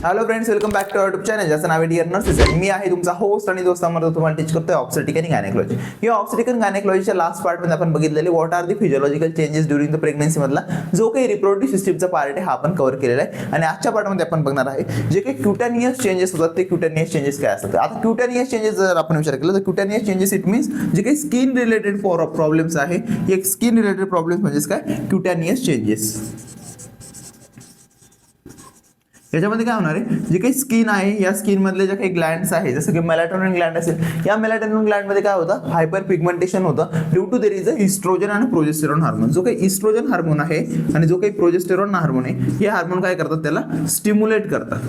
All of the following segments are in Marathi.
Hello friends, welcome back to YouTube channel. ज्याचं नाव आहे डिअर नर्सेस. मी आहे तुमचा होस्ट आणि दोस्तांमध्ये तुम्हाला टीच करतोय ऑब्स्टेट्रिक आणि गायनेकॉलॉजी. या ऑब्स्टेट्रिक आणि गायनेकॉलॉजीच्या लास्ट पार्टमध्ये आपण बघितलेले what are the physiological changes during the pregnancy मधला जो काही रिप्रोडक्टिव्ह सिस्टमचा पार्ट आहे हा आपण कव्हर केलेला आहे. आणि आजच्या पार्टमध्ये आपण बघणार आहे जे काही क्युटॅनियस चेंजेस होतात ते क्युटॅनियस चेंजेस काय असतात. आता क्युटॅनियस चेंजेस जर आपण विचार केला तर क्युटॅनियस चेंजेस इट मीन्स जे काही स्किन रिलेटेड प्रॉब्लेम्स आहे. एक स्किन रिलेटेड प्रॉब्लेम्स म्हणजे काय क्युटॅनियस चेंजेस. याच्यामध्ये काय होणार आहे, जे काही स्किन आहे या स्किन मधले जे काही ग्लँड्स आहे जसं की मेलाटोनिन ग्लँड असेल, या मेलाटोनिन ग्लँड मध्ये काय होतं, हायपर पिगमेंटेशन होतं due to there is a estrogen आणि प्रोजेस्टेरॉन हार्मोन. जो काही इस्ट्रोजन हार्मोन आहे आणि जो काही प्रोजेस्टेरॉन हार्मोन आहे हे हार्मोन काय करतात, त्याला स्टिम्युलेट करतात.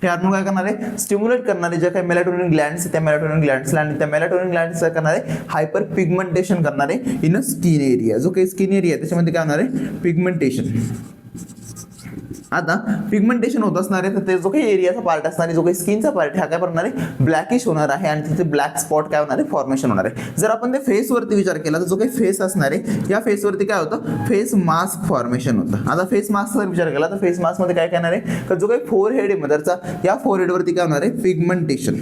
हे हार्मोन काय करणार आहे, स्टिम्युलेट करणारे जे काही मेलाटोनिन ग्लँड्स त्या मेलाटोनिन ग्लँड्सला आणि त्या मेलाटोनिन ग्लँड्स काय करणार आहे, हायपर पिगमेंटेशन करणारे इन अ स्किन एरिया. जो काही स्किन एरिया त्याच्यामध्ये काय होणार आहे, पिगमेंटेशन. आता पिगमेंटेशन होत असणार आहे तर ते जो काही एरियाचा पार्ट असणार आहे, जो काही स्किनचा पार्ट हा काय करणार आहे, ब्लॅकिश होणार आहे आणि तिथे ब्लॅक स्पॉट काय होणार आहे, फॉर्मेशन होणार आहे. जर आपण ते फेस वरती विचार केला तर जो काही फेस असणार आहे या फेस वरती काय होतं, फेस मास्क फॉर्मेशन होतं. आता फेस मास्क जर विचार केला तर फेस मास्क मध्ये काय करणार आहे, तर जो काही फोरहेड आहे मदरचा या फोरहेड वरती काय होणार आहे, पिगमेंटेशन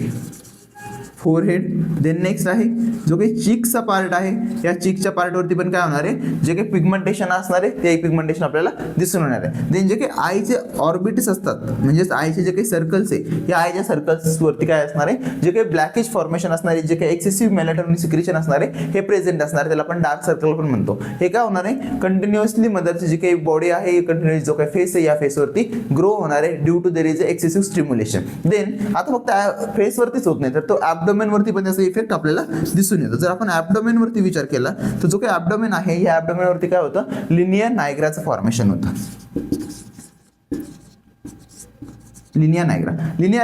फोरहेड. देन नेक्स्ट आहे जो काही चिकचा पार्ट आहे या चिकच्या पार्टवरती पण काय होणार आहे, जे काही पिगमेंटेशन असणार आहे ते पिगमेंटेशन आपल्याला दिसून येणार आहे. देन जे काही आयचे ऑर्बिट्स असतात म्हणजेच आयचे जे काही सर्कल्स आहे या आयच्या सर्कल्स वरती काय असणार आहे, जे काही ब्लॅकिश फॉर्मेशन असणार आहे, जे काही एक्सेसिव्ह मेलाटोनिन सिक्रेशन असणार आहे हे प्रेझेंट असणार आहे, त्याला आपण डार्क सर्कल पण म्हणतो. हे काय होणार आहे, कंटिन्युअसली मदरची जी काही बॉडी आहे कंटिन्युअसली जो काही फेस आहे या फेसवरती ग्रो होणार आहे due to there is excessive stimulation. Then आता फक्त फेसवरतीच होत नाही तर तो ॲब्डोमेन वरती पण त्याचा इफेक्ट आपल्याला दिसून येतो. जर आपण ॲब्डोमेन वरती विचार केला तर जो काही ॲब्डोमेन आहे या ॲब्डोमेन वरती काय होतं, लिनियर नायग्राचं फॉर्मेशन होतं. लिनियर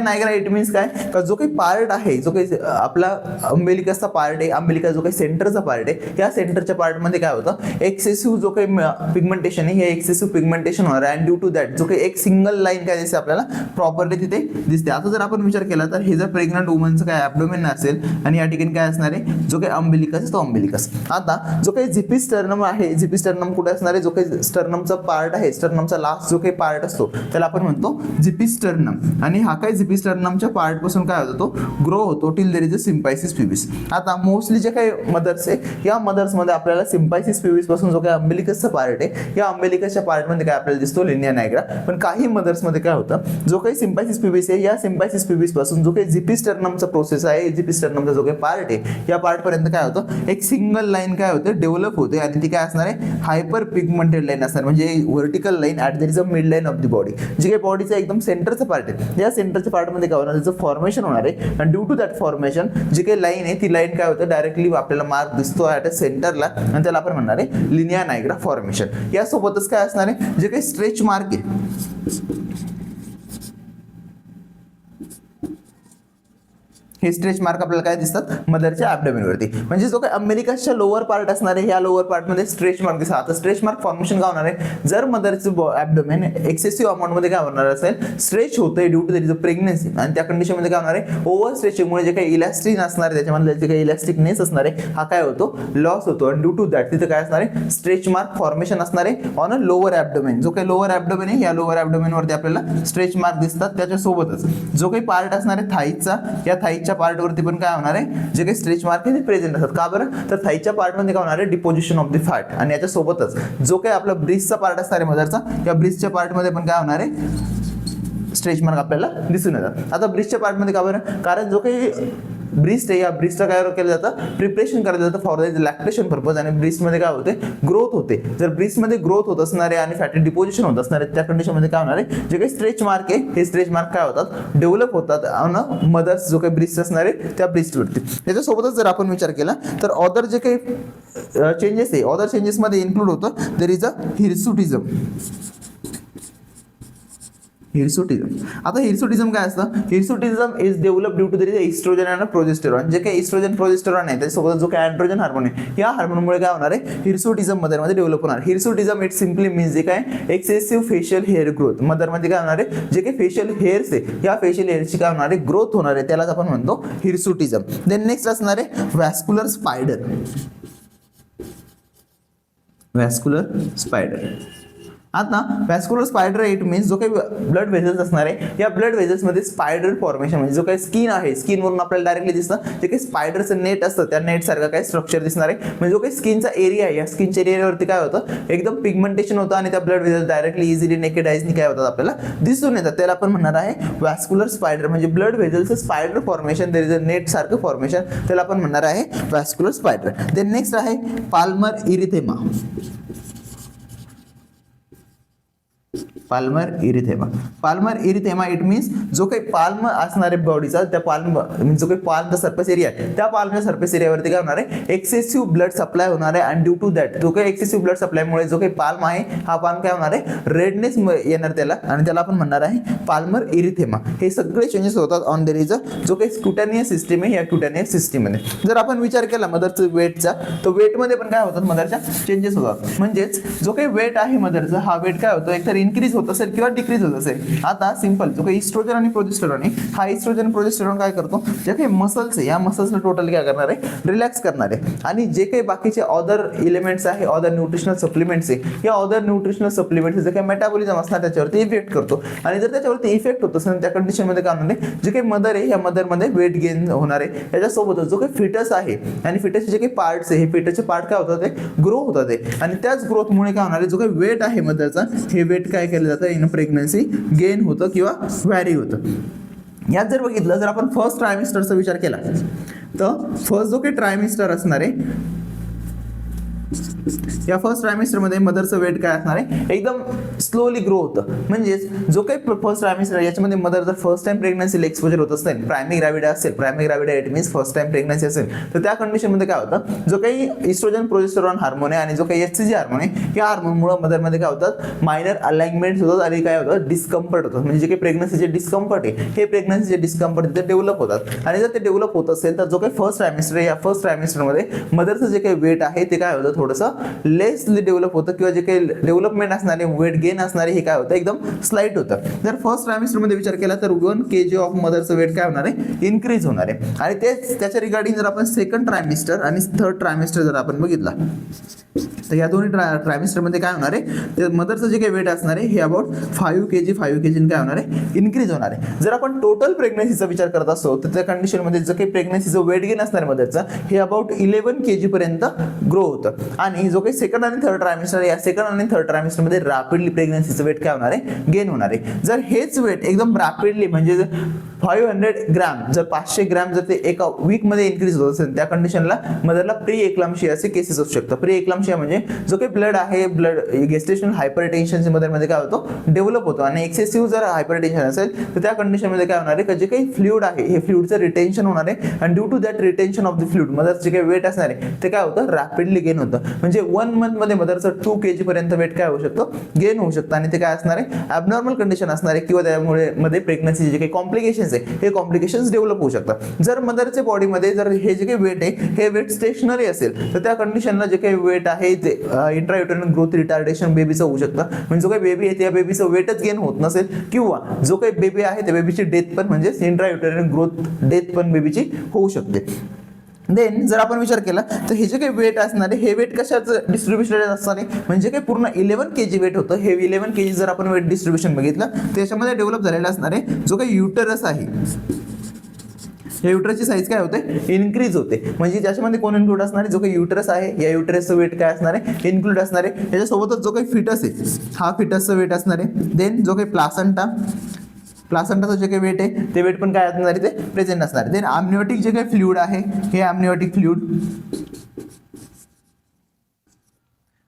नायग्रा इट मीन्स काय, का जो काही पार्ट आहे, जो काही आपला अंबेलिकसचा पार्ट आहे, अंबेलिका जो काही सेंटरचा पार्ट आहे या सेंटरच्या पार्टमध्ये काय होतं, एक्सेसिव्ह जो काही पिगमेंटेशन आहे हे एक्सेसिव्ह पिगमेंटेशन होणार आहे. अँड ड्यू टू दॅट जो काही एक सिंगल लाईन काय दिसते आपल्याला प्रॉपरली तिथे दिसते. आता जर आपण विचार केला तर हे जर प्रेग्नंट वुमनचं काय ॲब्डोमेन असेल आणि या ठिकाणी काय असणार आहे, जो काही अंबेलिकस आहे तो अंबेलिकस. आता जो काही झिपिस्टर्नम आहे, झिपिस्टर्नम कुठे असणार आहे, जो काही स्टर्नमचा पार्ट आहे, स्टर्नमचा लास्ट जो काही पार्ट असतो त्याला आपण म्हणतो झिपिस्टर्नम. आणि हा काय झिपिस्टर्नमच्या पार्ट पासून काय होतो, तो ग्रो होतो till there is a symphysis pubis. आता मोस्टली जे काही मदर्स आहे या मदर्स मध्ये आपल्याला सिम्पायसिस प्यूबिस पासून जो काही अंबेलिकसचा पार्ट आहे या अंबेलिकसच्या पार्ट मध्ये काय आपल्याला दिसतो, लिनियर नायग्रा. पण काही मदर्स मध्ये काय होतं, जो काही सिम्पायसिस प्यूबिस आहे या सिम्पायसिस प्यूबिस पासून जो काही झिपिस्टर्नमचा प्रोसेस आहे, झिपिस्टर्नमचा जो काही पार्ट आहे या पार्ट पर्यंत काय होतं, एक सिंगल लाईन काय होते, डेव्हलप होते आणि ती काय असणार आहे, हायपर पिगमेंटेड लाईन असणार. म्हणजे vertical line at there is a mid line of the body. जे काही बॉडीचा एकदम सेंटरचा पार्ट आहे या सेंटरच्या पार्टमध्ये काय होणार, त्याचं फॉर्मेशन होणार आहे. आणि ड्यू टू दॅट फॉर्मेशन जी काही लाईन आहे ती लाईन काय होतं, डायरेक्टली आपल्याला मार्क दिसतो ॲट अ सेंटरला आणि त्याला आपण म्हणणार आहे लिनियर नायग्रा फॉर्मेशन. यासोबतच काय असणार आहे, जे काही स्ट्रेच मार्क आहे हे स्ट्रेच मार्क आपल्याला काय दिसतात, मदरच्या ॲब्डोमेनवरती. म्हणजे जो काही अमेरिकाच्या लोअर पार्ट असणार आहे या लोअर पार्टमध्ये स्ट्रेच मार्क दिसतात. आता स्ट्रेच मार्क फॉर्मेशन काय होणार आहे, जर मदरचं ॲब्डोमेन एक्सेसिव्ह अमाऊंटमध्ये काय होणार असेल, स्ट्रेच होतंय due to there is a pregnancy आणि त्या कंडिशनमध्ये काय होणार आहे, ओव्हर स्ट्रेचिंगमुळे जे काही इलॅस्टिक असणार आहे त्याच्यामध्ये जे काही इलॅस्टिकनेस असणार आहे हा काय होतो, लॉस होतो. आणि ड्यू टू दॅट तिथे काय असणार आहे, स्ट्रेच मार्क फॉर्मेशन असणार आहे ऑन अ लोअर ॲब्डोमेन. जो काही लोअर ॲब्डोमेन आहे या लोअर ॲब्डोमेनवरती आपल्याला स्ट्रेच मार्क दिसतात. त्याच्यासोबतच जो काही पार्ट असणार आहे थाईचा, या थाईच्या पार्ट वरती पण काय होणार आहे, जे काही स्ट्रेच मार्क आहे ते प्रेझेंट असतात. का बरं, तर थाईच्या पार्ट मध्ये काय होणार आहे, डिपोजिशन ऑफ द फॅट. आणि याच्या सोबतच जो काही आपला ब्रीजचा पार्ट असणार आहे मदरचा, या ब्रीजच्या पार्ट मध्ये पण काय होणार आहे, स्ट्रेच मार्क आपल्याला दिसून येतात. आता ब्रीजच्या पार्ट मध्ये का बरं, कारण जो काही ब्रीस्ट आहे या ब्रीस्टला काय केलं जातं, प्रिपरेशन करायला जातं फॉर द लॅक्टेशन पर्पज. आणि ब्रीस्टमध्ये काय होते, ग्रोथ होते. जर ब्रीस्टमध्ये ग्रोथ होत असणार आहे आणि फॅटी डिपोजिशन होत असणार आहे त्या कंडिशनमध्ये काय होणार आहे, जे काही स्ट्रेच मार्क आहे हे स्ट्रेच मार्क काय होतात, डेव्हलप होतात ऑन मदर्स जो काही ब्रीस्ट असणार आहे त्या ब्रीस्टवरती. त्याच्यासोबतच जर आपण विचार केला तर ऑदर जे काही चेंजेस आहे, ऑदर चेंजेसमध्ये इन्क्लूड होतं देयर इज अ हिरसुटिझम. आता हिरसुटिझम काय असतं, hirsutism is develop due to there is estrogen आणि प्रोजेस्टेरॉन. जे काही इस्ट्रोजन प्रोजेस्टेरॉन आहे त्याच्यासोबत जो काही अँड्रोजन हार्मोन आहे या हार्मोनमुळे काय होणार आहे, हिरसुटिझम मदरमध्ये डेव्हलप होणार. हिरसुटिझम इट सिम्पली मीन्स जे काय एक्सेसिव्ह फेशियल हेअर ग्रोथ. मदरमध्ये काय होणार आहे, जे काही फेशियल हेअर्स आहे या फेशियल हेअरची काय होणार आहे, ग्रोथ होणार आहे, त्यालाच आपण म्हणतो हिरसुटिझम. देन नेक्स्ट असणार आहे व्हॅस्क्युलर स्पायडर. आता व्हॅस्क्युलर स्पायडर इट मीन्स जो काही ब्लड व्हेसल्स असणार आहे या ब्लड व्हेसल्समध्ये स्पायडर फॉर्मेशन म्हणजे जो काही स्किन आहे स्किनवरून आपल्याला डायरेक्टली दिसतं जे काही स्पायडरचं नेट असतं त्या नेट सारखं काही स्ट्रक्चर दिसणार आहे म्हणजे जो काही स्किनचा एरिया आहे या स्किनच्या एरियावरती काय होतं एकदम पिगमेंटेशन होतं आणि त्या blood vessels directly easily naked आईजनी काय होतात आपल्याला दिसून येतात त्याला आपण म्हणणार आहे व्हॅस्क्युलर स्पायडर म्हणजे ब्लड व्हेसल्सचं spider formation there is a net सारखं फॉर्मेशन त्याला आपण म्हणणार आहे व्हॅस्क्युलर स्पायडर. देन नेक्स्ट आहे palmar erythema. Palmar erythema it means जो काही पाल्म असणारे बॉडीचा त्या पाल्म जो काही पाल्मचा सरफेस एरिया आहे त्या पाल्मच्या सरफेस एरियावरती काय होणार आहे एक्सेसिव्ह ब्लड सप्लाय होणार आहे आणि ड्यू टू दॅट जो काही एक्सेसिव्ह ब्लड सप्लायमुळे जो काही पाल्म आहे हा पाल्म काय होणार आहे रेडनेस येणार त्याला आणि त्याला आपण म्हणणार आहे पाल्मर इरिथेमा. हे सगळे चेंजेस होतात ऑन देअर इज जो काही क्युटॅनियस सिस्टीम आहे या क्युटॅनियस सिस्टीममध्ये. जर आपण विचार केला मदरचं वेटचा तर वेटमध्ये पण काय होतात मदरच्या चेंजेस होतात म्हणजेच जो काही वेट आहे मदरचा हा वेट काय होतो एकतर इन्क्रीज होत असेल किंवा डिक्रीज होत असेल. आता सिंपल जो काही इस्ट्रोजन आणि प्रोजेस्टेरॉन आहे हा इस्ट्रोजन प्रोजेस्टेरॉन काय करतो जे काही मसल्स आहे या मसल्सला टोटली काय करणार आहे रिलॅक्स करणार आहे आणि जे काही बाकीचे अदर एलिमेंट्स आहे अदर न्यूट्रिशनल सप्लिमेंट्स आहे या अदर न्यूट्रिशनल सप्लिमेंट्स जे काही मेटाबॉलिझम असणार त्याच्यावरती इफेक्ट करतो आणि जर त्याच्यावरती इफेक्ट होत असेल त्या कंडिशनमध्ये काय होणार आहे जे काही मदर आहे या मदरमध्ये वेट गेन होणार आहे. याच्यासोबतच जो काही फिटस आहे आणि फिटसचे जे काही पार्ट्स आहे हे फिटसचे पार्ट काय होतात ते ग्रो होतात आणि त्याच ग्रोथमुळे काय होणार आहे जो काही वेट आहे मदरचा हे वेट काय केलं जातं इन प्रेग्नन्सी गेन होतं किंवा व्हॅरी होतं. यात जर बघितलं जर आपण फर्स्ट ट्रायमिस्टरचा विचार केला तर फर्स्ट जो काही ट्रायमिस्टर असणार आहे या फर्स्ट ट्रायमिस्टरमध्ये मदरचं वेट काय असणार आहे एकदम स्लोली ग्रो होतं म्हणजेच जो काही फर्स्ट ट्रायमिस्टर याच्यामध्ये मदर जर फर्स्ट टाइम प्रेग्नन्सीला एक्सपोजर होत असेल प्रायमरी ग्रॅव्हिडा असेल primary gravida it means first time pregnancy असेल तर त्या कंडिशनमध्ये काय होतं जो काही इस्ट्रोजन प्रोजेस्टेरॉन हार्मोन आहे आणि जो काही HCG हार्मोन आहे या हार्मोनमुळे मदरमध्ये काय होतात मायनर अलाइनमेंट्स होतात आणि काय होतं डिस्कम्फर्ट होतं म्हणजे जे काही प्रेग्नन्सीचे डिस्कम्फर्ट आहे हे प्रेग्नन्सीचे डिस्कम्फर्ट तिथे डेव्हलप होतात आणि जर ते डेव्हलप होत असेल तर जो काही फर्स्ट ट्रायमिस्टर आहे या फर्स्ट ट्रायमिस्टरमध्ये मदरचं जे काही वेट आहे ते काय होतं थोडंसं लेसली डेव्हलप होतं किंवा जे काही डेव्हलपमेंट असणारे वेट गेन असणारे हे काय होतं एकदम स्लाइट होतं. जर फर्स्ट ट्रायमिस्टरमध्ये विचार केला तर 1 kg ऑफ मदरचं वेट काय होणार आहे इन्क्रीज होणार आहे आणि तेच त्याच्या रिगार्डिंग जर आपण सेकंड ट्रायमिस्टर आणि थर्ड ट्रायमिस्टर जर आपण बघितला तर या दोन्ही ट्रायमिस्टरमध्ये काय होणार आहे मदरचं जे काही वेट असणार आहे हे अबाउट 5 kg काय होणार आहे इन्क्रीज होणार आहे. जर आपण टोटल प्रेग्नन्सीचा विचार करत असतो तर त्या कंडिशनमध्ये जे काही प्रेग्नन्सीचं वेट गेन असणार आहे मदरचं हे अबाउट 11 kg पर्यंत ग्रो होतं आणि जो काही सेकंड आणि थर्ड ट्रायमिस्टर या सेकंड आणि थर्ड ट्रायमिस्टरमध्ये रॅपिडली प्रेग्नन्सीचं वेट काय होणार आहे गेन होणार आहे. जर हेच वेट एकदम रॅपिडली म्हणजे 500 ग्रॅम जर 500 ग्रॅम जर ते एका वीकमध्ये इन्क्रीज होत असेल त्या कंडिशनला मदरला प्री एक्लाम्शिया असे केसेस असू शकतात. प्री एक्लाम्शिया म्हणजे जो काही ब्लड आहे ब्लड गेस्टेशनल हायपरटेन्शन मदरमध्ये काय होतो डेव्हलप होतो आणि एक्सेसिव्ह जर हायपरटेन्शन असेल तर त्या कंडिशनमध्ये काय होणार आहे जे काही फ्लुइड आहे हे फ्लुइडचं रिटेन्शन होणार आहे आणि due to that retention of the fluid मदरचं जे काही वेट असणार आहे ते काय होतं रॅपिडली गेन होतं म्हणजे 1 month मध्ये मदरचं 2 kg पर्यंत वेट काय होऊ शकतं गेन होऊ शकतं आणि ते काय असणार आहे ॲबनॉर्मल कंडिशन असणार आहे किंवा त्यामुळे मध्ये प्रेग्नन्सीचे जे काही कॉम्प्लिकेशन्स आहे हे कॉम्प्लिकेशन्स डेव्हलप होऊ शकतात. जर मदरच्या बॉडीमध्ये जर हे जे काही वेट आहे हे वेट स्टेशनरी असेल तर त्या कंडिशनला जे काही वेट आहे ते इंट्रायुटेरिन ग्रोथ रिटार्डेशन बेबीचं होऊ शकतं म्हणजे जो काही बेबी आहे त्या बेबीचं वेटच गेन होत नसेल किंवा जो काही बेबी आहे त्या बेबीची डेथ पण म्हणजे इंट्रायुटेरिन ग्रोथ डेथ पण बेबीची होऊ शकते. देन जर आपण विचार केला तर हे जे काही वेट असणार आहे हे वेट कशाचं डिस्ट्रीब्युशन असणार आहे म्हणजे काही पूर्ण 11 kg वेट होतं हे 11 kg जर आपण वेट डिस्ट्रीब्युशन बघितलं त्याच्यामध्ये डेव्हलप झालेलं असणार आहे जो काही युटरस आहे या युटरसची साईज काय होते इन्क्रीज होते म्हणजे ज्याच्यामध्ये कोण इन्क्लूड असणार आहे जो काही युटरस आहे या युटरसचं वेट काय असणार आहे इन्क्लूड असणार आहे. याच्यासोबतच जो काही फिटस आहे हा फिटसचं वेट असणार आहे. देन जो काही प्लासेंटाचं जे काही वेट आहे ते वेट पण काय असणार आहे ते प्रेझेंट असणार आहे. देन आमनिओटिक जे काही फ्लुइड आहे हे आमनिओटिक फ्लुइड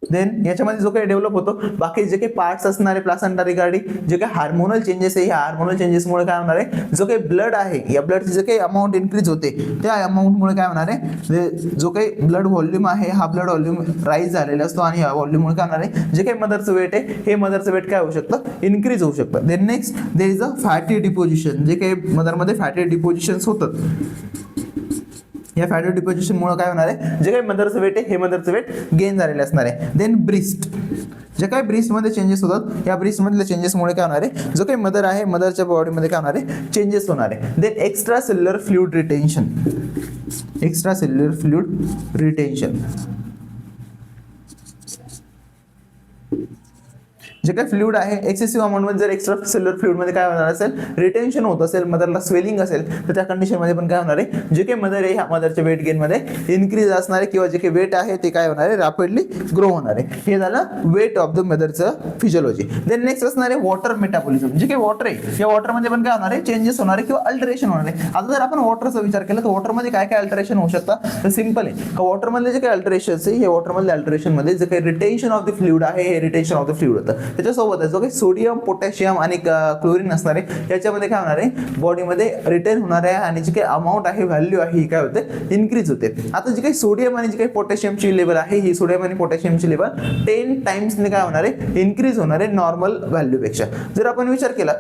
देन याच्यामध्ये जो काही डेव्हलप होतो बाकी जे काही पार्ट्स असणार आहे प्लासेंटा रिगार्डिंग जे काही हार्मोनल चेंजेस आहे ह्या हार्मोनल चेंजेसमुळे काय होणार आहे जो काही ब्लड आहे या ब्लडची जे काही अमाऊंट इन्क्रीज होते त्या अमाऊंटमुळे काय होणार आहे जो काही ब्लड व्हॉल्यूम आहे हा ब्लड व्हॉल्यूम राईज झालेला असतो आणि या व्हॉल्यूममुळे काय होणार आहे जे काही मदरचं वेट आहे हे मदरचं वेट काय होऊ शकतं इन्क्रीज होऊ शकतं. Then next there is a fatty deposition जे काही मदरमध्ये फॅटी डिपोजिशन्स होतात या फॅटी डिपोजिशनमुळे काय होणार आहे जे काही मदरचं वेट आहे हे मदरचं वेट गेन झालेलं असणार आहे. देन ब्रिस्ट जे काही ब्रिस्टमध्ये चेंजेस होतात या ब्रिस्टमधल्या चेंजेसमुळे काय होणार आहे जो काही मदर आहे मदरच्या बॉडीमध्ये काय होणार आहे चेंजेस होणार आहे. Then extra cellular fluid retention जे काही फ्लुइड आहे एक्सेसिव्ह अमाऊंट मध्ये जर एक्स्ट्रा सेल्युलर फ्लुइड मध्ये काय होणार असेल, रिटेन्शन होत असेल, मदरला स्वेलिंग असेल, तर त्या कंडिशन मध्ये पण काय होणार आहे, जे काही मदर आहे ह्या मदरच्या वेट गेन मध्ये इन्क्रीज असणार आहे किंवा जे काही वेट आहे ते काय होणार आहे, रॅपिडली ग्रो होणार आहे. हे झालं वेट ऑफ द मदरचं फिजिओलॉजी. देन नेक्स्ट असणार आहे वॉटर मेटाबॉलिझम. जे काही वॉटर आहे या वॉटर मध्ये पण काय होणार आहे, चेंजेस होणार आहे किंवा अल्टरेशन होणार आहे. आता जर आपण वॉटरचा विचार केला तर वॉटर मध्ये काय काय अल्टरेशन होऊ शकतात, तर सिंपल आहे, वॉटर मधले जे काही अल्टरेशन आहे हे वॉटर मधले अल्टरेशन मध्ये जे काही रिटेन्शन ऑफ द फ्लुइड आहे हे रिटेन्शन ऑफ द फ्लुइड होतं. त्याच्यासोबत जो काही सोडियम, पोटॅशियम आणि क्लोरीन असणार आहे याच्यामध्ये काय होणार आहे, बॉडीमध्ये रिटेन होणार आहे आणि जी काही अमाऊंट आहे, व्हॅल्यू आहे ही काय होते, इन्क्रीज होते. आता जी काही सोडियम आणि जी काही पोटॅशियमची लेवल आहे ही सोडियम आणि पोटॅशियमची लेवल 10 टाइम्सने काय होणार आहे, इन्क्रीज होणार आहे नॉर्मल व्हॅल्यूपेक्षा. जर आपण विचार केला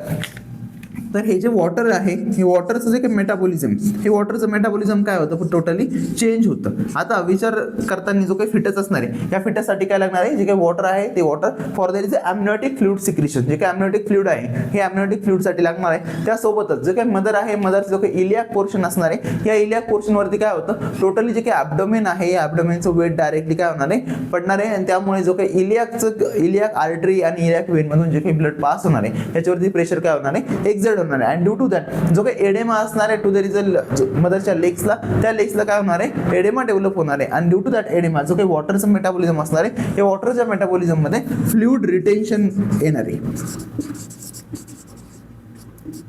तर हे जे वॉटर आहे हे वॉटरचं जे काही मेटाबॉलिझम, हे वॉटरचं मेटाबॉलिझम काय होतं, टोटली चेंज होतं. आता विचार करताना जो काही फिटस असणार आहे या फिटससाठी काय लागणार आहे, जे काही वॉटर आहे ते water for there is amniotic fluid secretion. जे काही अॅमनियोटिक फ्लुइड आहे हे अॅमनियोटिक फ्लुइडसाठी लागणार आहे. त्यासोबतच जे काही मदर आहे, मदरचं जो काही इलियाक पोर्शन असणार आहे या इलियाक पोर्शन वरती काय होतं, टोटली जे काही ॲब्डोमेन आहे या ॲब्डोमेनचं वेट डायरेक्टली काय होणार आहे, पडणार आहे आणि त्यामुळे जो काही इलियाक आर्टरी आणि इलियाक वेन मधून जे काही ब्लड पास होणार आहे याच्यावरती प्रेशर काय होणार आहे, एक्झर्ट होणार आहे. अँड ड्यू टू दॅट जो काही एडेमा असणार आहे टू द रिझल्ट मदरच्या लेग्सला, त्या लेग्सला काय होणार आहे, एडेमा डेव्हलप होणार आहे. आणि ड्यू टू दॅट एडेमा जो काही वॉटरचं मेटाबॉलिझम असणार आहे या वॉटरच्या मेटाबॉलिझम मध्ये फ्लुइड रिटेन्शन येणार आहे,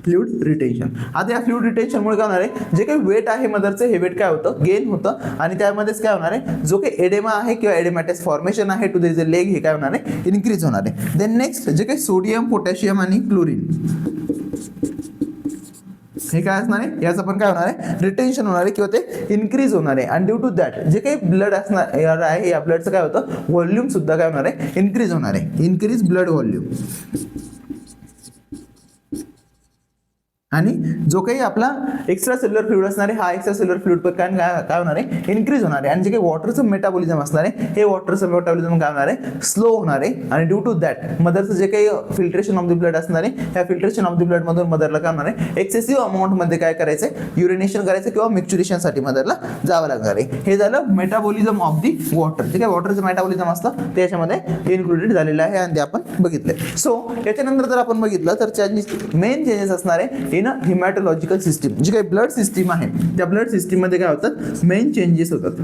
फ्लुइड रिटेन्शन. आता या फ्लुइड रिटेन्शनमुळे काय होणार आहे, जे काही वेट आहे मदरचं हे वेट काय होतं, गेन होतं आणि त्यामध्येच काय होणार आहे, जो काही एडेमा आहे किंवा एडेमॅटिस फॉर्मेशन आहे टू द लेग हे काय होणार आहे, इन्क्रीज होणार आहे. देन नेक्स्ट जे काही सोडियम, पोटॅशियम आणि क्लोरीन हे काय असणार आहे, याचं पण काय होणार आहे, रिटेन्शन होणार आहे किंवा ते इन्क्रीज होणार आहे. आणि ड्यू टू दॅट जे काही ब्लड असणार आहे या ब्लडचं काय होतं, व्हॉल्यूम सुद्धा काय होणार आहे, इन्क्रीज होणार आहे, इन्क्रीज ब्लड व्हॉल्यूम. आणि जो काही आपला एक्स्ट्रा सेल्युलर फ्लुइड असणार आहे हा एक्स्ट्रा सेल्युलर फ्लुइड पण काय होणार आहे, इन्क्रीज होणार आहे. आणि जे काही वॉटरचं मेटाबॉलिझम असणार आहे हे वॉटरचं मेटाबॉलिझम काय होणार आहे, स्लो होणार आहे. आणि ड्यू टू दॅट मदरचं जे काही फिल्ट्रेशन ऑफ द ब्लड असणार आहे त्या फिल्ट्रेशन ऑफ द ब्लड मधून मदरला काय होणार आहे, एक्सेसिव्ह अमाऊंट मध्ये काय करायचं, युरिनेशन करायचं किंवा मिक्च्युरेशनसाठी मदरला जावं लागणार आहे. हे झालं मेटाबॉलिझम ऑफ दी वॉटर. जे काही वॉटरचं मेटाबॉलिझम असतं ते याच्यामध्ये इन्क्लुडेड झालेलं आहे आणि ते आपण बघितलंय. सो याच्यानंतर जर आपण बघितलं तर मेन चेंजेस असणार आहे इन हिमॅटोलॉजिकल सिस्टीम. जी काही ब्लड सिस्टीम आहे त्या ब्लड सिस्टीम मध्ये काय होतात, मेन चेंजेस होतात.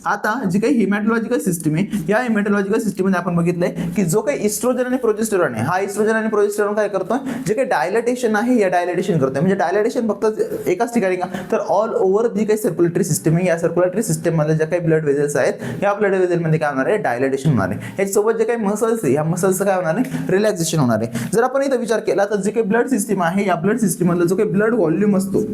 आता जी काही हिमॅटोलॉजिकल सिस्टीम आहे या हिमॅटोलॉजिकल सिस्टीम मध्ये आपण बघितलंय की जो काही इस्ट्रोजन आणि प्रोजेस्टेरॉन आहे हा इस्ट्रोजन आणि प्रोजेस्टेरॉन काय करतोय, जे काही डायलेटेशन आहे या डायलेटेशन करतोय. म्हणजे डायलेटेशन फक्त एकाच ठिकाणी का, तर ऑल ओव्हर जी काही सर्क्युलेटरी सिस्टीम आहे या सर्क्युलेटरी सिस्टीम मध्ये ज्या काही ब्लड वेझल्स आहेत या ब्लड वेझल मध्ये काय होणार आहे, डायलेटेशन होणार आहे. याच्यासोबत जे काही मसल्स आहे या मसल्सचं काय होणार आहे, रिलॅक्सेशन होणार आहे. जर आपण इथं विचार केला तर जे काही ब्लड सिस्टीम आहे या ब्लड सिस्टीम मधला जो काही ब्लड व्हॉल्यूम असतो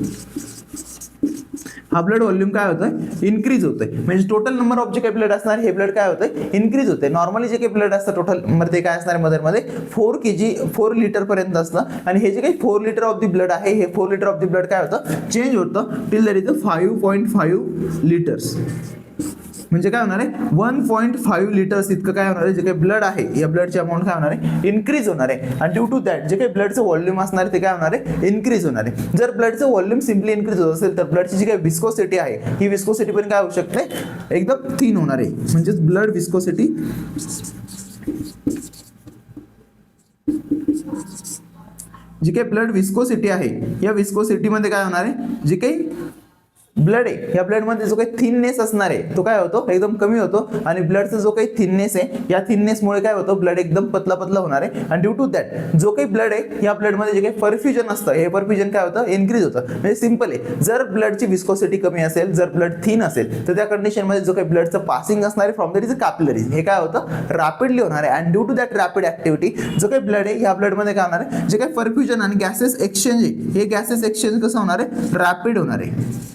हा ब्लड व्हॉल्यूम काय होतोय, इन्क्रीज होतोय. म्हणजे टोटल नंबर ऑफ जे काही ब्लड असणार हे ब्लड काय होतंय, इन्क्रीज होते. नॉर्मली जे काही ब्लड असतं टोटल मध्ये काय असणार मदरमध्ये 4 kg 4 लिटर पर्यंत असतं आणि हे जे काही 4 लिटर ऑफ द ब्लड आहे हे 4 लिटर ऑफ द ब्लड काय होतं, चेंज होतं टिल देयर इज 5.5 लिटर्स. म्हणजे काय होणार आहे, 1.5 लिटर्स इतकं काय होणार आहे, जे काही ब्लड आहे या ब्लडची अमाऊंट काय होणार आहे, इन्क्रीज होणार आहे. आणि ड्यू टू दॅट जे काही ब्लडचं व्हॉल्यूम असणार आहे ते काय होणार आहे, इन्क्रीज होणार आहे. जर ब्लडचं व्हॉल्यूम सिम्पली इन्क्रीज होत असेल तर ब्लडची जी काही विस्कोसिटी आहे ही विस्कोसिटी पण काय होऊ शकते, एकदम थिन होणार आहे. म्हणजेच ब्लड विस्कोसिटी जी काही ब्लड विस्कोसिटी आहे या विस्कोसिटी मध्ये काय होणार आहे, जी काही ब्लड आहे या ब्लड मध्ये जो काही थिननेस असणार आहे तो काय होतो, एकदम कमी होतो. आणि ब्लडचा जो काही थिननेस आहे या थिननेसमुळे काय होतं, ब्लड एकदम पतला पतला होणार आहे. आणि ड्यू टू दॅट जो काही ब्लड आहे या ब्लड मध्ये जे काही परफ्युजन असतं हे परफ्युजन काय होतं, इन्क्रीज होतं. म्हणजे सिंपल आहे, जर ब्लडची विस्कोसिटी कमी असेल, जर ब्लड थिन असेल तर त्या कंडिशन मध्ये जो काही ब्लडचं पासिंग असणार आहे फ्रॉम देयर इज कॅपिलरीज हे काय होतं, रॅपिडली होणार आहे. आणि due to that rapid activity जो काही ब्लड आहे या ब्लड मध्ये काय होणार आहे, जे काही परफ्युजन आणि गॅसेस एक्सचेंज आहे हे गॅसेस एक्सचेंज कसं होणार आहे, रॅपिड होणार आहे.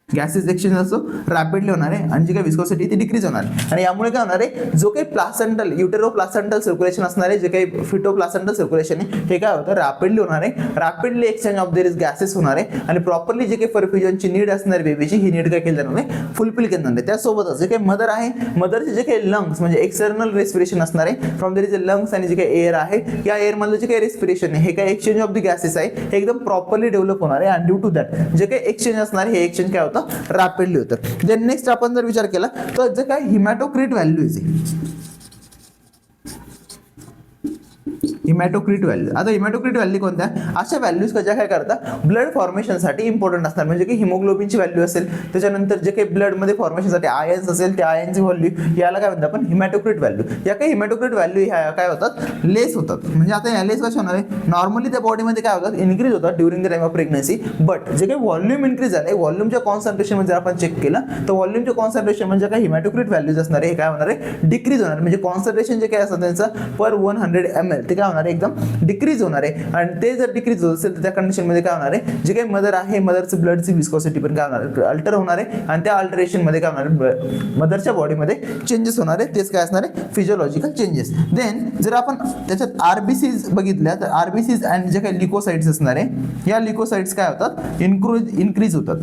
गॅसेस एक्सचेंज असो रॅपिडली होणार आहे आणि जी काही विस्कोसिटी ती डिक्रीज होणार आहे. आणि यामुळे काय होणार आहे, जो काही प्लासेंटल युटेरो प्लासेंटल सर्क्युलेशन असणार आहे, जे काही फिटो प्लासेंटल सर्क्युलेशन आहे हे काय होतं, रॅपिडली होणार आहे. Rapidly exchange of their is gases होणार आहे आणि प्रॉपरली जे काही परफ्युजनची नीड असणार बेबीची ही नीड काय केली जाणार आहे, फुलफिल केली जाणार आहे. त्यासोबतच जे काही मदर आहे मदरचे जे काही लंग्स म्हणजे एक्सटर्नल रेस्पिरेशन असणार आहे from there is a lungs आणि जे काही एअर आहे या एअर मधलं जे काही रेस्पिरेशन आहे हे काही एक्सचेंज ऑफ द गॅसेस आहे हे एकदम प्रॉपरली डेव्हलप होणार आहे. आणि ड्यू टू दॅट जे काही एक्सचेंज असणार हे एक्सचेंज काय होतं, होतं, रॅपिडली होतं. देन नेक्स्ट आपण जर विचार केला तर जे काय हिमॅटोक्रिट व्हॅल्यूज आहे, हिमॅटोक्रिट व्हॅल्यू. आता हिमॅटोक्रिट व्हॅल्यू कोणत्या, अशा व्हॅल्यूज ज्या काय करतात ब्लड फॉर्मेशनसाठी इम्पॉर्टंट असतात. म्हणजे की हिमोग्लोबिनची व्हॅल्यू असेल, त्याच्यानंतर जे काही ब्लडमध्ये फॉर्मेशनसाठी आयन्स असेल त्या आयनची व्हॅल्यू, याला काय म्हणतात आपण हिमॅटोक्रिट व्हॅल्यू. या काही हिमॅटोक्रिट व्हॅल्यू ह्या काय होतात लेस होतात. म्हणजे आता या लेस कशा होणार आहे, नॉर्मली त्या बॉडीमध्ये काय होतात इन्क्रीज होतात during the time of pregnancy. But जे काही व्हॉल्यूम इन्क्रीज झाले, व्हॉल्यूमच्या कॉन्सन्ट्रेशन जर आपण चेक केलं तर व्हॉल्यूमच्या कॉन्सन्ट्रेशन म्हणजे काय हिमॅटोक्रिट व्हॅल्यूज असणार आहे हे काय होणार आहे डिक्रीज होणार. म्हणजे कॉन्सन्ट्रेशन जे काय असतं त्यांचं पर 100 ml ते काय होणार आहे एकदम डिक्रीज होणार आहे. आणि ते जर डिक्रीज होत असेल तर त्या कंडिशनमध्ये काय होणार आहे, जे काही मदर आहे मदरचं ब्लडची विस्कोसिटी पण काय होणार आहे अल्टर होणार आहे. आणि त्या अल्टरेशनमध्ये काय होणार आहे मदरच्या बॉडीमध्ये चेंजेस होणार आहे. तेच काय असणार आहे फिजिओलॉजिकल चेंजेस. देन जर आपण त्याच्यात आरबीसीज बघितल्या तर आरबीसीज आणि जे काही लिकोसाइट्स असणार आहे या लिकोसाइट्स काय होतात इन्क्रीज होतात.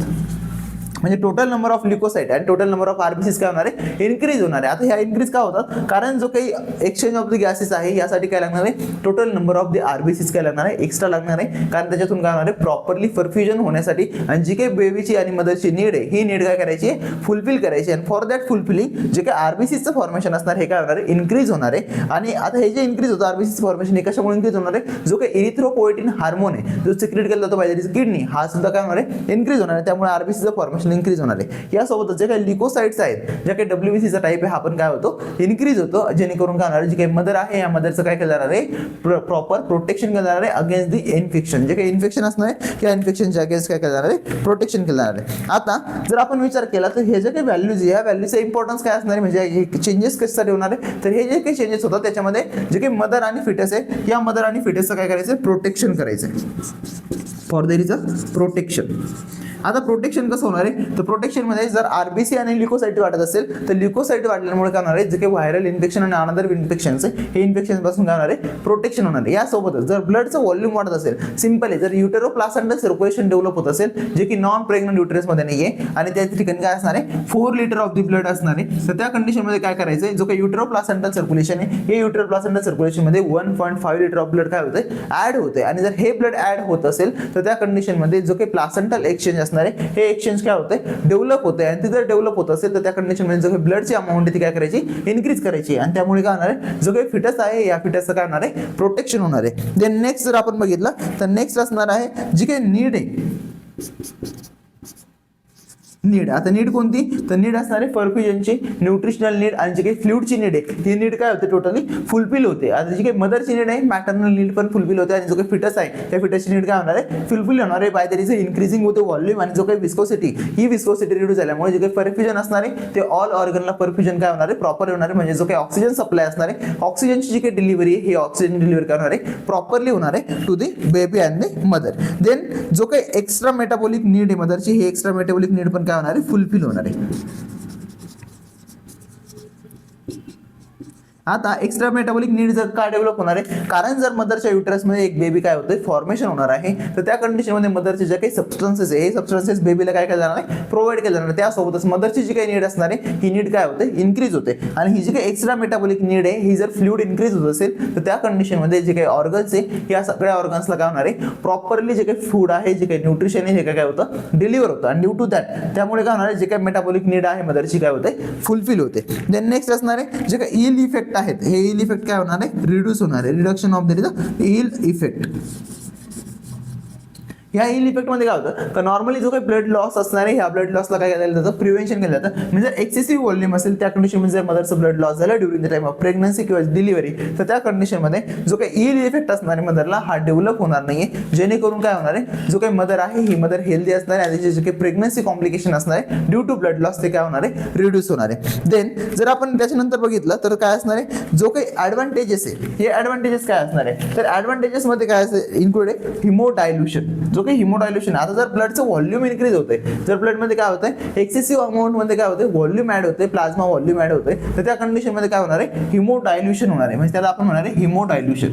म्हणजे टोटल नंबर ऑफ लिकोसाइट आणि टोटल नंबर ऑफ आरबीसीज काय होणार आहे इन्क्रीज होणार आहे. आता ह्या इन्क्रीज का होतात, कारण जो काही एक्सचेंज ऑफ द गॅसेस आहे यासाठी काय लागणार आहे total number of the RBCs काय लागणार आहे एक्स्ट्रा लागणार आहे. कारण त्याच्यातून काय होणार आहे प्रॉपरली परफ्युजन होण्यासाठी आणि जी काही बेबीची आणि मदरची नीड आहे ही नीड काय करायची आहे फुलफिल करायची. आणि फॉर दॅट फुलफिलिंग जे काही आरबीसीजचं फॉर्मेशन असणार हे काय होणार आहे इन्क्रीज होणार आहे. आणि आता हे जे इन्क्रीज होतं आरबीसीज फॉर्मेशन हे कशामुळे इन्क्रीज होणार आहे, जो काही इरिथ्रोपोएटिन हार्मोन आहे जो सिक्रेट केला जातो बाय किडनी हा सुद्धा काय होणार आहे इन्क्रीज होणार आहे. त्यामुळे आरबीसीचं फॉर्मेशन इन्क्रीज होणार आहे. यासोबतच जे काही लिकोसाइट्स आहेत ज्या काही डब्ल्यूबीसीचा टाईप आहे हा पण काय होतो इन्क्रीज होतो. जेणेकरून काय होणार जी काही मदर आहे या मदरचं काय केलं जाणार आहे प्रॉपर प्रोटेक्शन केलं जाणार आहे अगेन्स्ट दी इन्फेक्शन. जे काही इन्फेक्शन असणार आहे या इन्फेक्शनच्या अगेन्स्ट काय केलं जाणार आहे प्रोटेक्शन केलं जाणार आहे. आता जर आपण विचार केला तर हे जे काही व्हॅल्यूज या व्हॅल्यूचा इम्पॉर्टन्स काय असणार आहे, म्हणजे चेंजेस कशासाठी होणार आहे तर हे जे काही चेंजेस होतात त्याच्यामध्ये जे काही मदर आणि फिटस आहे या मदर आणि फिटसचं काय करायचं प्रोटेक्शन करायचं for there is a protection. आता प्रोटेक्शन कसं होणार आहे तर प्रोटेक्शनमध्ये जर आरबीसी आणि लिकोसाइट वाढत असेल तर लिकोसाइट वाढल्यामुळे काय होणार आहे जे काही व्हायरल इन्फेक्शन आणि अनदर इन्फेक्शन्स आहे हे इन्फेक्शन पासून काय होणार आहे प्रोटेक्शन होणार आहे. यासोबतच जर ब्लडचं व्हॉल्यूम वाढत असेल सिंपल आहे, जर युटेरोप्लासेंटल सर्क्युलेशन डेव्हलप होत असेल जे की नॉन प्रेग्नंट युटेरसमध्ये नाही आहे आणि त्या ठिकाणी काय असणार आहे 4 लिटर ऑफ द ब्लड असणार आहे, तर त्या कंडिशनमध्ये काय करायचं आहे जो काही युटेरोप्लासेंटल सर्क्युलेशन आहे हे युटेरोप्लासेंटल सर्क्युलेशनमध्ये 1.5 लिटर ऑफ ब्लड काय होते ऍड होते. आणि जर हे ब्लड ऍड होत असेल तर त्या कंडिशनमध्ये जो काही प्लासेंटल एक्सचेंज हे एक्सचेंज काय होते डेव्हलप होते. आणि ते जर डेव्हलप होत असेल तर त्या कंडिशनमध्ये जो काही ब्लडची अमाऊंट ती काय करायची इन्क्रीज करायची. आणि त्यामुळे काय होणार आहे जो काही फिटस आहे या फिटसचं काय होणार आहे प्रोटेक्शन होणार आहे. देन नेक्स्ट जर आपण बघितलं तर नेक्स्ट असणार आहे जी काही नीड आहे नीड. आता नीड कोणती तर नीड असणार आहे परफ्युजनची, न्यूट्रिशनल नीड आणि जी काही फ्लुइडची नीड आहे ही नीड काय होते टोटली फुलफिल होते. आता जी काही मदरची नीड आहे मॅटर्नल नीड पण फुलफिल होते आणि जो काही फिटस आहे त्या फिटसची नीड काय होणार आहे फुलफिल होणार आहे बाय देअर इज इन्क्रीजिंग होते व्हॉल्यूम. आणि जो काही विस्कोसिटी ही विस्कोसिटी रिड्यूस झाल्यामुळे जे काही परफ्युजन असणार आहे ते ऑल ऑर्गनला परफ्युजन काय होणार आहे प्रॉपर होणार आहे. म्हणजे जो काही ऑक्सिजन सप्लाय असणार आहे ऑक्सिजनची जी काही डिलिव्हरी आहे ही ऑक्सिजन डिलिव्हरी करणार आहे प्रॉपरली होणार आहे to the baby and the mother. Then जो काही एक्स्ट्रा मेटाबॉलिक नीड आहे मदरची ही एक्स्ट्रा मेटाबॉलिक नीड पण काय होणार आहे फुलफिल होणार आहे. आता एक्स्ट्रा मेटाबॉलिक नीड जर का डेव्हलप होणार आहे कारण जर मदरच्या युटरसमध्ये एक बेबी काय होते फॉर्मेशन होणार आहे तर त्या कंडिशनमध्ये मदरचे जे काही सबस्टन्सेस आहे हे सबस्टन्सेस बेबीला काय केलं जाणार आहे प्रोव्हाइड केलं जाणार आहे. त्यासोबतच मदरची जी काही नीड असणार आहे ही नीड काय होते इन्क्रीज होते. आणि ही जी काही एक्स्ट्रा मेटाबॉलिक नीड आहे ही जर फ्लुइड इन्क्रीज होत असेल तर त्या कंडिशनमध्ये जे काही ऑर्गन्स आहे या सगळ्या ऑर्गन्सला काय होणार आहे प्रॉपरली जे काही फूड आहे जे काही न्यूट्रिशन आहे हे काय होतं डिलिव्हर होतं. आणि ड्यू टू दॅट त्यामुळे काय होणार आहे जे काही मेटाबॉलिक नीड आहे मदरची काय होते फुलफिल होते. देन नेक्स्ट असणार आहे जे काही इल इफेक्ट आहेत हे इल इफेक्ट काय होणार आहे रिड्यूस होणार आहे. Reduction of the ill effect. या इल इफेक्ट मध्ये काय होतं तर नॉर्मली जो काही ब्लड लॉस असणार आहे ह्या ब्लड लॉसला काय केलं जातं प्रिव्हेंशन केलं जातं. म्हणजे एक्सेसिव्ह व्हॉल्यूम असेल त्या कंडिशनमध्ये जर मदरचं ब्लड लॉस झालं during the time of pregnancy किंवा डिलिव्हरी तर त्या कंडिशनमध्ये जो काही इल इफेक्ट असणार आहे मदरला हा डेव्हलप होणार नाहीये. जेणेकरून काय होणार आहे जो काही मदर आहे ही मदर हेल्दी असणार आहे आणि जे काही प्रेग्नन्सी कॉम्प्लिकेशन असणार आहे ड्यू टू ब्लड लॉस ते काय होणार आहे रिड्यूस होणार आहे. देन जर आपण त्याच्यानंतर बघितलं तर काय असणार आहे जो काही ऍडव्हान्टेजेस आहे हे ऍडव्हान्टेजेस काय असणार आहे तर ऍडव्हान्टेजेस मध्ये काय इन्क्लूड आहे हिमोडायल्युशन. जो काही हिमोडायल्युशन आता जर ब्लडचं व्हॉल्यूम इन्क्रीज होते जर ब्लडमध्ये काय होतंय एक्सेसिव्ह अमाऊंट मध्ये काय होते व्हॉल्यूम ऍड होते प्लाझ्मा व्हॉल्यूम ऍड होते तर त्या कंडिशनमध्ये काय होणार आहे हिमोडायल्युशन होणार आहे. म्हणजे त्याला आपण म्हणणार आहे हिमोडायल्युशन.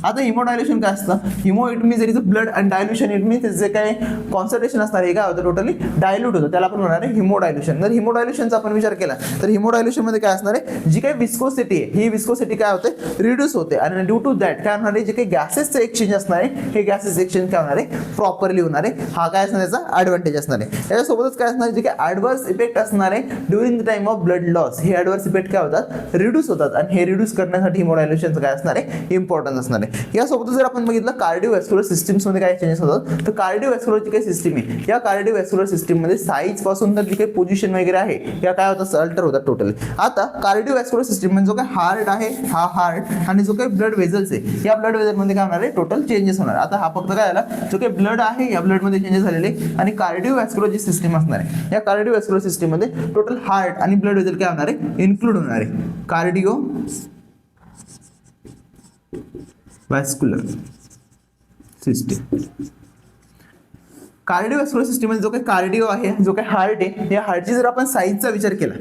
आता हिमोडायल्युशन काय असतं, haemo it means is blood and dilution it means जे काय कॉन्सन्ट्रेशन असणार हे काय होतं टोटली डायल्यूट होतं, त्याला आपण म्हणणार आहे हिमोडायल्युशन. जर हिमोडायल्युशनचा आपण विचार केला तर हिमोडायल्युशन मध्ये काय असणार आहे, जी काही विस्कोसिटी आहे ही विस्कोसिटी काय होते रिड्यूस होते आणि ड्यू टू दॅट काय होणार आहे, जे काही गॅसेसचं एक्सचेंज असणार आहे हे गॅसेस एक्सचेंज काय होणार आहे प्रॉपरली होणार आहे. हा काय असणार याचा ऍडव्हान्टेज असणार आहे. याच्यासोबतच काय असणार जे काही ऍडव्हर्स इफेक्ट असणार आहे during the time of blood loss, हे ऍडव्हर्स इफेक्ट काय होतात रिड्यूस होतात आणि हे रिड्यूस करण्यासाठी हिमोडायल्युशनचं काय असणार आहे इम्पॉर्टन्स असणार आहे. यासोबतच जर आपण बघितलं कार्डिओव्हॅस्क्युलर सिस्टीम्स मध्ये काय चेंजेस होतात, तर कार्डिओव्हॅस्क्युलर जी काही सिस्टीम आहे या कार्डिओव्हॅस्क्युलर सिस्टीम मध्ये साईज पासून तर जी काही पोझिशन वगैरे आहे या काय होतात अल्टर होतात टोटली. आता कार्डिओव्हॅस्क्युलर सिस्टीम म्हणजे जो काही हार्ट आहे हा हार्ट आणि जो काही ब्लड वेझल्स आहे या ब्लड वेझल मध्ये काय होणार आहे टोटल चेंजेस होणार. आता हा फक्त काय आला जो काही ब्लड आहे या ब्लड मध्ये चेंजेस झालेले आणि कार्डिओव्हॅस्क्युलर जी सिस्टीम असणार आहे या कार्डिओव्हॅस्क्युलर सिस्टीम मध्ये टोटल हार्ट आणि ब्लड वेझल काय होणार आहे इन्क्लूड होणार आहे. कार्डिओ व्हॅस्क्युलर सिस्टीम, कार्डिओव्हॅस्क्युलर सिस्टीम मध्ये जो काही कार्डिओ आहे जो काही हार्ट आहे या हार्टची जर आपण साईजचा विचार केला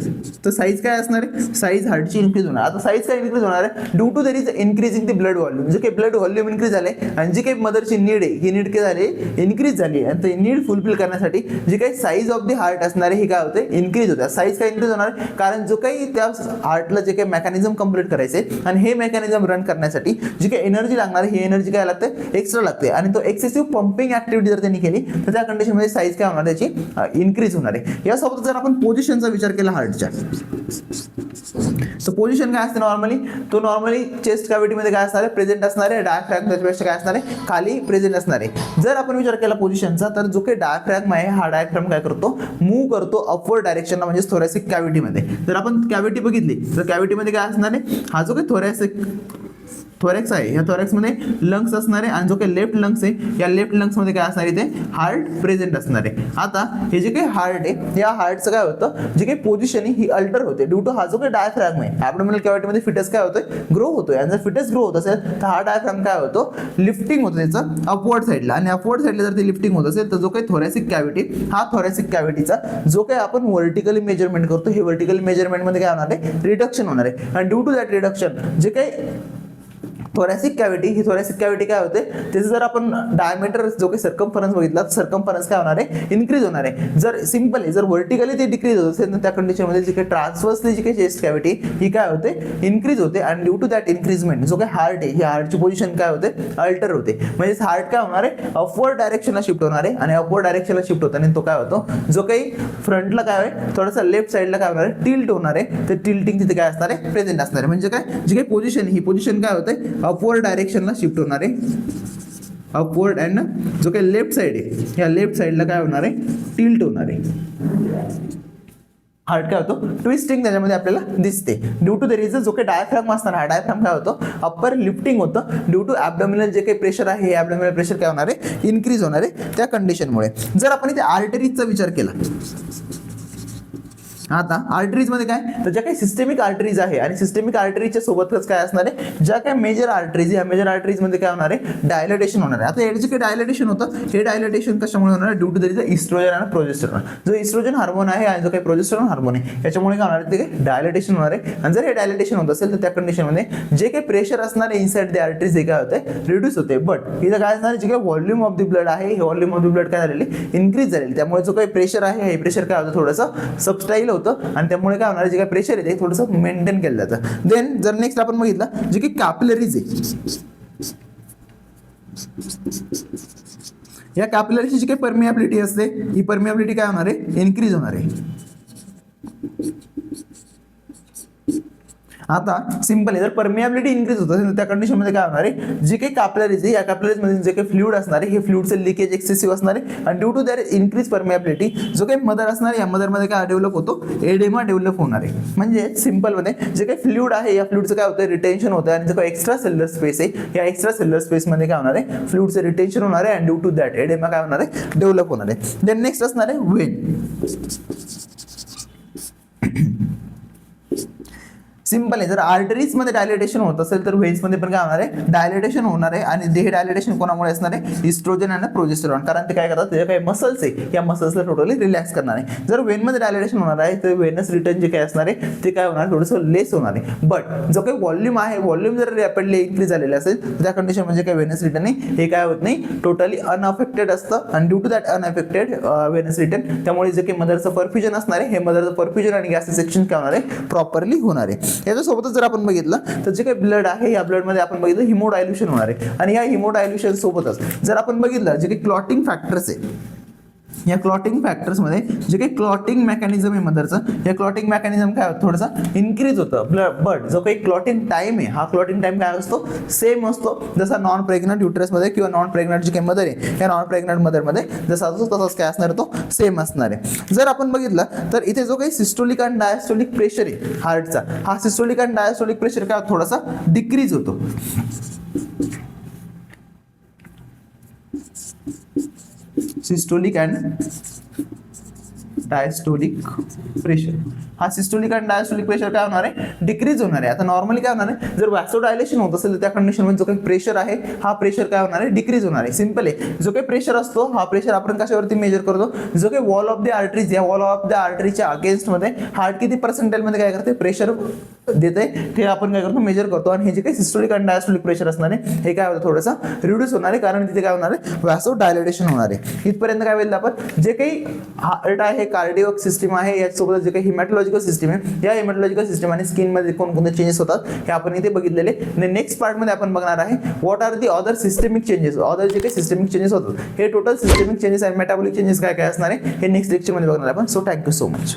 तर साईज काय असणार आहे, साईज हार्टची इन्क्रीज होणार. आता साईज काय इन्क्रीज होणार आहे due to there is increasing the blood volume, जे काही ब्लड व्हॉल्यूम इन्क्रीज झाले आणि जी काही मदरची नीड आहे ही नीड काय झाली इन्क्रीज झाली आणि ते नीड फुलफिल करण्यासाठी जी काही साईज ऑफ द हार्ट असणार आहे ही काय होते इन्क्रीज होते. साईज काय इन्क्रीज होणार कारण जो काही त्या हार्टला जे काही मेकॅनिझम कंप्लीट करायचे आणि हे मेकॅनिझम रन करण्यासाठी जी काही एनर्जी लागणार ही एनर्जी काय लागते एक्स्ट्रा लागते आणि तो एक्सेसिव्ह पंपिंग ऍक्टिव्हिटी जर त्यांनी केली तर त्या कंडिशन मध्ये साईज काय होणार त्याची इन्क्रीज होणार आहे. यासोबत जर आपण पोझिशनचा विचार केला हार्टच्या तर पोझिशन काय असते नॉर्मली, तो नॉर्मली चेस्ट कॅव्हिटी मध्ये काय असणार आहे प्रेझेंट असणार आहे, डायफ्रॅगम त्याच्यापेक्षा काय असणार आहे खाली प्रेझेंट असणार आहे. जर आपण विचार केला पोझिशनचा तर जो काही डायफ्रॅगम आहे हा डायफ्रॅगम काय करतो मूव्ह करतो अपवर्ड डायरेक्शनला म्हणजे थोरॅसिक कॅव्हिटी मध्ये. जर आपण कॅव्हिटी बघितली तर कॅव्हिटी मध्ये काय असणार आहे हा जो काही थोरॅक्स आहे या थोरॅक्स मध्ये लंग्स असणार आहे आणि जो काही लेफ्ट लंग्स आहे या लेफ्ट लंग्स मध्ये काय असणार आहे ते हार्ट प्रेझेंट असणार आहे. आता हे जे काही हार्ट आहे या हार्टचं काय होतं जे काही पोझिशन आहे ही अल्टर होते ड्यू टू हा जो काही डायफ्रॅगम आहे ॲब्डोमिनल कॅव्हिटी मध्ये फिटस काय होतोय ग्रो होतोय आणि जर फिटस ग्रो होत असेल तर हा डायफ्रॅगम काय होतो लिफ्टिंग होतं त्याचं अपवर्ड साईडला आणि अपवर्ड साईडला जर ते लिफ्टिंग होत असेल तर जो काही थोरॅसिक कॅव्हिटी हा थोरॅसिक कॅव्हिटीचा जो काही आपण व्हर्टिकली मेजरमेंट करतो हे व्हर्टिकल मेजरमेंट मध्ये काय होणार आहे रिडक्शन होणार आहे आणि ड्यू टू दॅट रिडक्शन जे काही थोरॅसिक कॅव्हिटी ही थोरॅसिक कॅव्हिटी काय होते त्याचं जर आपण डायमीटर जो काही सर्कम्फरन्स बघितला तर सर्कम्फरन्स काय होणार आहे इन्क्रीज होणार आहे. जर सिंपली जर व्हर्टिकली ते डिक्रीज होत असेल तर त्या कंडिशनमध्ये जी काही ट्रान्सवर्सली जी काही चेस्ट कॅव्हिटी ही काय होते इन्क्रीज होते आणि ड्यू टू दॅट इन्क्रीजमेंट जो काही हार्ट आहे ही हार्टची पोझिशन काय होते अल्टर होते म्हणजे हार्ट काय होणार आहे अपवर्ड डायरेक्शनला शिफ्ट होणार आहे आणि अपवर्ड डायरेक्शनला शिफ्ट होताना तो काय होतो जो काही फ्रंटला काय आहे थोडासा लेफ्ट साईडला काय होणार आहे टिल्ट होणार आहे. तर टिल्टिंग तिथे काय असणार आहे प्रेझेंट असणार आहे म्हणजे काय जी काही पोझिशन ही पोझिशन काय होते अपवर्ड डायरेक्शनला शिफ्ट होणार आहे अपवर्ड अँड जो काही लेफ्ट साईड आहे या लेफ्ट साईडला काय होणार आहे टिल्ट होणार आहे. हार्ट काय होतो ट्विस्टिंग त्याच्यामध्ये आपल्याला दिसते ड्यू टू द रिझन जो काही डायफ्रॅगम असणार हा डायफ्रॅगम काय होतो अप्पर लिफ्टिंग होतं ड्यू टू ॲब्डोमिनल जे काही प्रेशर आहे हे ॲब्डोमिनल प्रेशर काय होणार आहे इन्क्रीज होणार आहे त्या कंडिशनमुळे. जर आपण इथे आर्टरीजचा विचार केला आता आर्टरीज मध्ये काय तर ज्या काही सिस्टेमिक आर्टरीज आहे आणि सिस्टेमिक आर्टरीजच्या सोबतच काय असणार आहे ज्या काही मेजर आर्टरीज या मेजर आर्टरीज मध्ये काय होणार आहे डायलेटेशन होणार आहे. आता हे जे काही डायलेटेशन होतं हे डायलेटेशन कशामुळे होणार आहे ड्यू टू द इस्ट्रोजन आणि प्रोजेस्टेरॉन. जो इस्ट्रोजन हार्मोन आहे आणि जो काही प्रोजेस्टेरॉन हार्मोन आहे याच्यामुळे काय होणार आहे ते डायलेटेशन होणार आहे आणि जर हे डायलेटेशन होत असेल तर त्या कंडिशनमध्ये जे काही प्रेशर असणार आहे इनसाइड द आर्टरीज हे काय होते रिड्यूस होते. बट इथं काय असणार जे काही व्हॉल्यूम ऑफ द ब्लड आहे हे व्हॉल्यूम ऑफ द ब्लड काय झालेली इन्क्रीज झालेली त्यामुळे जो काही प्रेशर आहे हे प्रेशर काय होतं थोडंसं सबस्टाईल होतं आणि त्यामुळे काय होणार जे काही प्रेशर आहे ते थोडंसं मेंटेन केलं जातं. देन जर नेक्स्ट आपण बघितलं जे की कॅपिलरीज आहे या कॅपिलरीची जी काही परमिएबिलिटी असते ही परमिएबिलिटी काय होणार आहे इन्क्रीज होणार आहे. आता सिंपल आहे जर परमिएबिलिटी इन्क्रीज होत असेल तर त्या कंडिशनमध्ये काय होणार आहे जे काही कॅपिलरीज आहे या कॅपिलरीज मध्ये जे काही फ्लुइड असणार आहे हे फ्लुइडचं लिकेज एक्सेसिव्ह असणार आहे आणि due to that increase permeability जो काही मदर असणार आहे या मदरमध्ये काय डेव्हलप होतो एडेमा डेव्हलप होणार आहे. म्हणजे सिंपलमध्ये जे काही फ्लुइड आहे या फ्लुइडचं काय होतं रिटेन्शन होतं आणि जो काही एक्स्ट्रा सेल्युलर स्पेस आहे या एक्स्ट्रा सेल्युलर स्पेसमध्ये काय होणार आहे फ्लुइडचं रिटेन्शन होणार आहे आणि ड्यू टू दॅट एडेमा काय होणार आहे डेव्हलप होणार आहे. देन नेक्स्ट असणार आहे वेन. सिंपल आहे. जर आर्टरीज मध्ये डायलेटेशन होत असेल तर व्हेन्स मध्ये पण काय होणार आहे, डायलेटेशन होणार आहे. आणि हे डायलेटेशन कोणामुळे असणार आहे, इस्ट्रोजन आणि प्रोजेस्टेरॉन, कारण ते काय करतात, ते काही मसल्स आहे या मसल्सला टोटली रिलॅक्स करणार आहे. जर वेन मध्ये डायलेटेशन होणार आहे तर वेनस रिटर्न जे काय असणार आहे ते काय होणार, थोडंसं लेस होणार आहे. बट जो काही व्हॉल्यूम आहे, व्हॉल्यूम जर रॅपिडली इन्क्रीज झालेलं असेल तर त्या कंडिशन म्हणजे काय वेनस रिटर्न हे काय होत नाही, टोटली अनअफेक्टेड असतं. आणि due to that unaffected venous return, त्यामुळे जे काही मदरचं परफ्युजन असणार आहे, हे मदरचं परफ्युजन आणि गॅस सेक्शन काय होणार आहे, प्रॉपरली होणार आहे. याच्यासोबतच जर आपण बघितलं तर जे काही ब्लड आहे, या ब्लड मध्ये आपण बघितलं हिमोडायल्युशन होणार आहे. आणि या हिमोडायल्युशन सोबतच जर आपण बघितलं जे काही क्लॉटिंग फॅक्टर्स आहे, या क्लॉटिंग फॅक्टर्स मध्ये जे काही क्लॉटिंग मेकॅनिझम आहे मदरचं, या क्लॉटिंग मेकॅनिझम काय होतं, थोडासा इन्क्रीज होतं. बट जो काही क्लॉटिंग टाइम आहे, हा क्लॉटिंग टाइम काय असतो, सेम असतो जसा नॉन प्रेग्नंट युटरस मध्ये किंवा नॉन प्रेग्नंट जी काही मदर आहे, या नॉन प्रेग्नंट मदर मध्ये जसा असतो तसाच काय असणार आहे, तो सेम असणार आहे. जर आपण बघितलं तर इथे जो काही सिस्टोलिक आणि डायस्टोलिक प्रेशर आहे हार्टचा, हा सिस्टोलिक आणि डायस्टोलिक प्रेशर काय थोडासा डिक्रीज होतो. सिस्टोलिक अँड डायस्टोलिक प्रेशर, हा सिस्टोलिक आणि डायस्टोलिक प्रेशर काय होणार आहे, डिक्रीज होणार आहे. आता नॉर्मली काय होणार आहे, जर वॅसोडायलेशन होत असेल तर त्या कंडिशन मध्ये जो काही प्रेशर आहे, हा प्रेशर काय होणार आहे, डिक्रीज होणार आहे. सिंपल आहे. जो काही प्रेशर असतो, हा प्रेशर आपण कशावरती मेजर करतो, जो काही वॉल ऑफ द आर्टरीज, या वॉल ऑफ द आर्टरीच्या अगेन्स्ट मध्ये हार्ट किती पर्सेंटेज मध्ये काय करते, प्रेशर देते, ते आपण काय करतो, मेजर करतो. आणि हे जे काही सिस्टोलिक आणि डायस्टोलिक प्रेशर असणार आहे, हे काय होतं, थोडंसं रिड्यूस होणार आहे, कारण तिथे काय होणार आहे, वॅसोडायलेटेशन होणार आहे. इथपर्यंत काय होईल, आपण जे काही हार्ट आहे, कार्डिओक सिस्टीम आहे, यासोबत जे काही हिमॅटोलॉजिकल सिस्टीम आहे, या हिमॅटोलॉजिकल सिस्टम आणि स्किन मध्ये कोणकोणते चेंजेस होतात हे आपण इथे बघितलेले. नेक्स्ट पार्ट मध्ये आपण बघणार आहे what are the other systemic changes, other जे काही सिस्टमिक चेंजेस होतात, हे टोटल सिस्टमिक चेंजेस आणि मेटाबॉलिक चेंजेस काय काय असणार आहे, हे नेक्स्ट लेक्चर मध्ये बघणार आपण. So thank you so much.